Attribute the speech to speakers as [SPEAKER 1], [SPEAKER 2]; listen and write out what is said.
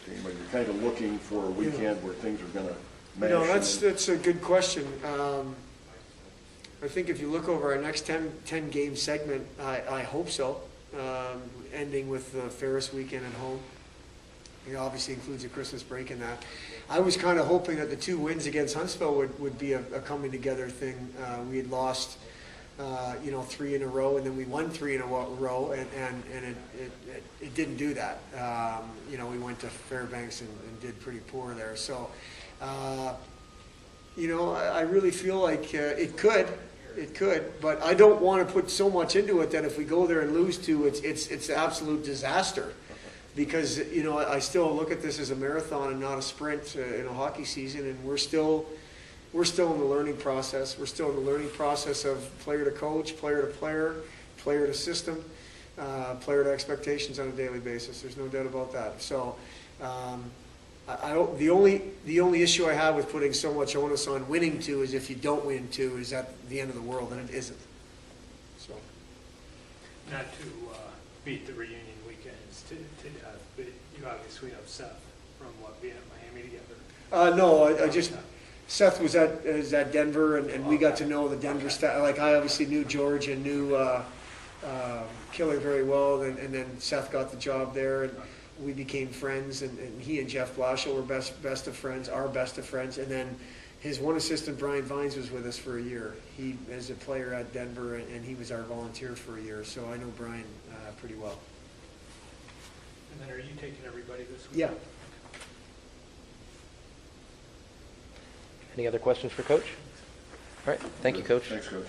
[SPEAKER 1] team? Are you kind of looking for a weekend where things are going to mash?
[SPEAKER 2] That's a good question. I think if you look over our next 10 game segment, I hope so, ending with the Ferris weekend at home. It obviously includes a Christmas break in that. I was kind of hoping that the 2 wins against Huntsville would be a coming together thing. We had lost 3 in a row, and then we won 3 in a row, and it didn't do that. We went to Fairbanks and did pretty poor there. So, I really feel like it could, but I don't want to put so much into it that if we go there and lose 2, it's an absolute disaster. Because I still look at this as a marathon and not a sprint in a hockey season, and we're still in the learning process. We're still in the learning process of player to coach, player to player, player to system, player to expectations on a daily basis. There's no doubt about that. So, the only issue I have with putting so much onus on winning 2 is if you don't win 2, is that the end of the world, and it isn't. So,
[SPEAKER 3] not to beat the reunion weekends to death, but you obviously have Seth from being at Miami together.
[SPEAKER 2] No, Seth was at Denver, and we got to know the Denver staff. Like, I obviously knew George and knew Killer very well, and then Seth got the job there, and we became friends, and he and Jeff Blashill were best of friends, and then his one assistant, Brian Vines, was with us for a year. He is a player at Denver, and he was our volunteer for a year, so I know Brian pretty well.
[SPEAKER 3] And then are you taking everybody this week?
[SPEAKER 2] Yeah.
[SPEAKER 4] Any other questions for Coach? All right, thank you, Coach.
[SPEAKER 1] Thanks, Coach.